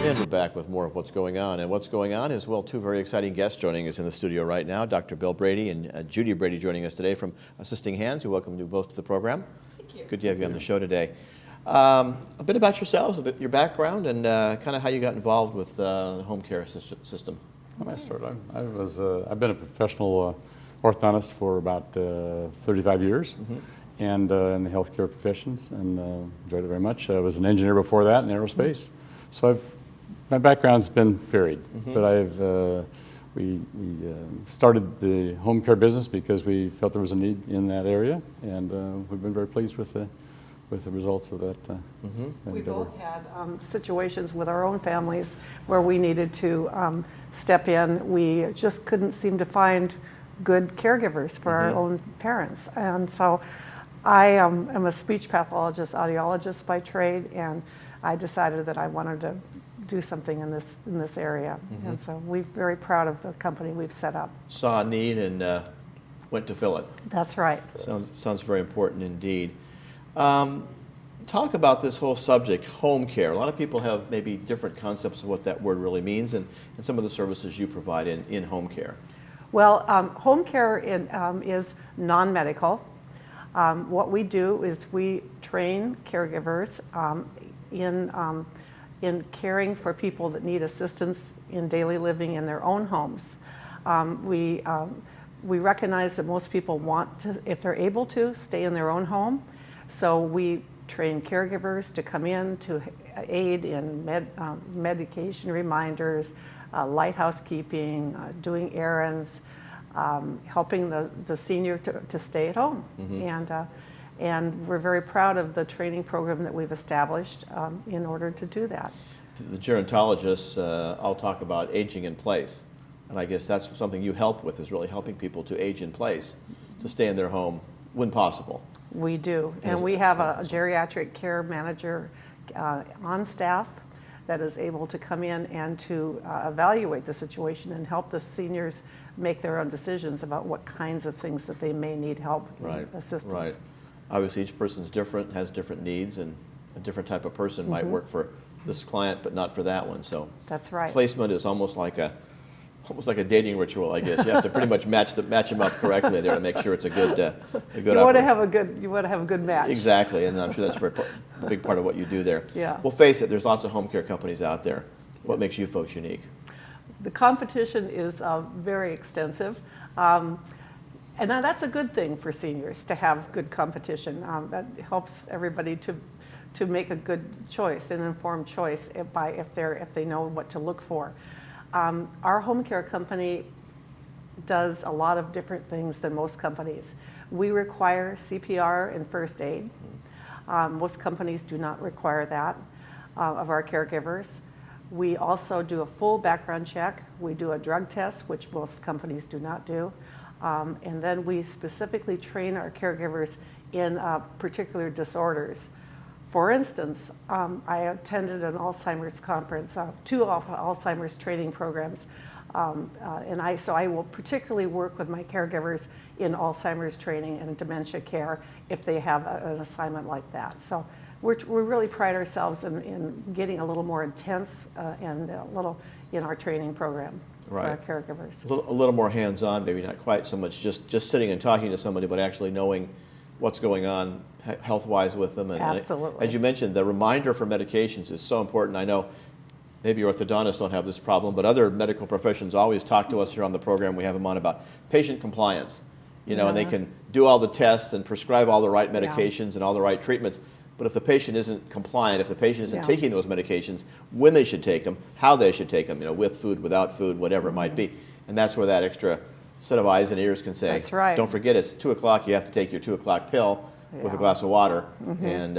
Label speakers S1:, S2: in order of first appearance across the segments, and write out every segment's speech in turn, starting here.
S1: And we're back with more of what's going on. And what's going on is, well, two very exciting guests joining us in the studio right now, Dr. Bill Brady and Judy Brady joining us today from Assisting Hands. We welcome you both to the program.
S2: Thank you.
S1: Good to have you on the show today. A bit about yourselves, a bit your background, and kind of how you got involved with the home care system.
S3: When I started, I've been a professional orthodontist for about 35 years, and in the healthcare professions, and enjoyed it very much. I was an engineer before that in aerospace, so my background's been varied. But we started the home care business because we felt there was a need in that area, and we've been very pleased with the results of that.
S2: We both had situations with our own families where we needed to step in. We just couldn't seem to find good caregivers for our own parents. And so I am a speech pathologist, audiologist by trade, and I decided that I wanted to do something in this area. And so we're very proud of the company we've set up.
S1: Saw a need and went to fill it.
S2: That's right.
S1: Sounds very important indeed. Talk about this whole subject, home care. A lot of people have maybe different concepts of what that word really means, and some of the services you provide in home care. Well,
S2: home care is non-medical. What we do is we train caregivers in caring for people that need assistance in daily living in their own homes. We recognize that most people want to, if they're able to, stay in their own home. So we train caregivers to come in to aid in medication reminders, light housekeeping, doing errands, helping the senior to stay at home. And we're very proud of the training program that we've established in order to do that.
S1: The gerontologists all talk about aging in place. And I guess that's something you help with, is really helping people to age in place, to stay in their home when possible.
S2: We do, and we have a geriatric care manager on staff that is able to come in and to evaluate the situation and help the seniors make their own decisions about what kinds of things that they may need help and assistance.
S1: Right. Obviously, each person's different, has different needs, and a different type of person might work for this client, but not for that one. So
S2: that's right.
S1: Placement is almost like a dating ritual, I guess. You have to pretty much match them up correctly there to make sure it's a good
S2: You want to have a good match.
S1: Exactly, and I'm sure that's a big part of what you do there.
S2: Yeah.
S1: Well, face it, there's lots of home care companies out there. What makes you folks unique?
S2: The competition is very extensive. And now that's a good thing for seniors, to have good competition. That helps everybody to make a good choice, an informed choice if they know what to look for. Our home care company does a lot of different things than most companies. We require CPR and first aid. Most companies do not require that of our caregivers. We also do a full background check. We do a drug test, which most companies do not do. And then we specifically train our caregivers in particular disorders. For instance, I attended an Alzheimer's conference, two Alzheimer's training programs, and I will particularly work with my caregivers in Alzheimer's training and dementia care if they have an assignment like that. So we really pride ourselves in getting a little more intense and a little in our training program for our caregivers.
S1: A little more hands-on, maybe not quite so much just sitting and talking to somebody, but actually knowing what's going on health-wise with them. And
S2: absolutely.
S1: As you mentioned, the reminder for medications is so important. I know maybe orthodontists don't have this problem, but other medical professions always talk to us here on the program. We have them on about patient compliance, and they can do all the tests and prescribe all the right medications and all the right treatments. But if the patient isn't compliant, if the patient isn't taking those medications, when they should take them, how they should take them, with food, without food, whatever it might be. And that's where that extra set of eyes and ears can say,
S2: that's right.
S1: Don't forget it's 2 o'clock, you have to take your 2 o'clock pill with a glass of water, and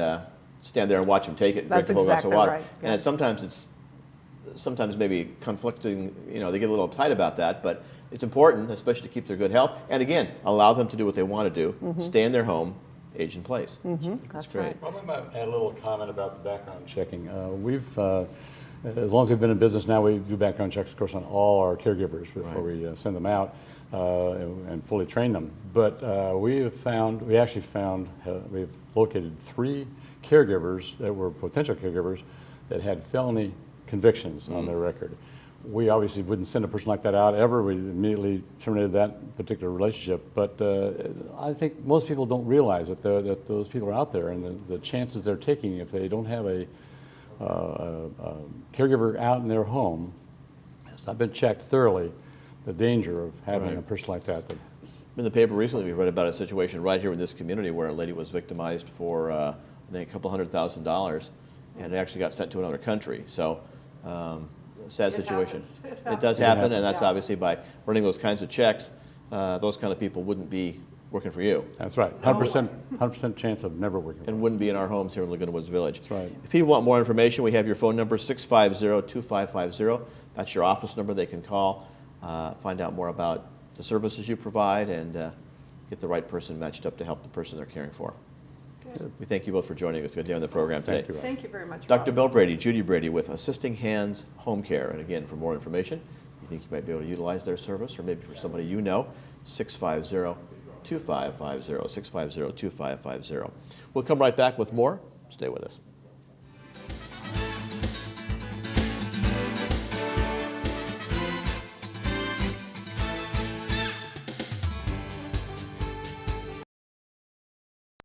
S1: stand there and watch them take it and drink the whole glass of water.
S2: Right.
S1: And sometimes maybe conflicting, they get a little uptight about that, but it's important, especially to keep their good health. And again, allow them to do what they want to do, stay in their home, age in place.
S2: That's
S1: great.
S2: right.
S3: Well, I'm going to add a little comment about the background checking. As long as we've been in business now, we do background checks, of course, on all our caregivers before we send them out and fully train them. But we've located 3 caregivers that were potential caregivers that had felony convictions on their record. We obviously wouldn't send a person like that out ever. We immediately terminated that particular relationship. But I think most people don't realize that those people are out there, and the chances they're taking if they don't have a caregiver out in their home. Has not been checked thoroughly. The danger of having a person like that.
S1: In the paper recently, we read about a situation right here in this community where a lady was victimized for I think a couple $100,000, and actually got sent to another country. So. Sad situation. It does happen, and that's obviously by running those kinds of checks, those kind of people wouldn't be working for you.
S3: That's right. 100% chance of never working for
S1: and wouldn't be in our homes here in Laguna Woods Village.
S3: That's right.
S1: If people want more information, we have your phone number, 650-2550. That's your office number. They can call, find out more about the services you provide, and get the right person matched up to help the person they're caring for.
S2: Good.
S1: We thank you both for joining us. Good day on the program today.
S3: Thank you.
S2: Thank you very much,
S1: Dr.
S2: Rob.
S1: Bill Brady, Judy Brady with Assisting Hands Home Care. And again, for more information, you think you might be able to utilize their service, or maybe for somebody you know, 650-2550, 650-2550. We'll come right back with more. Stay with us.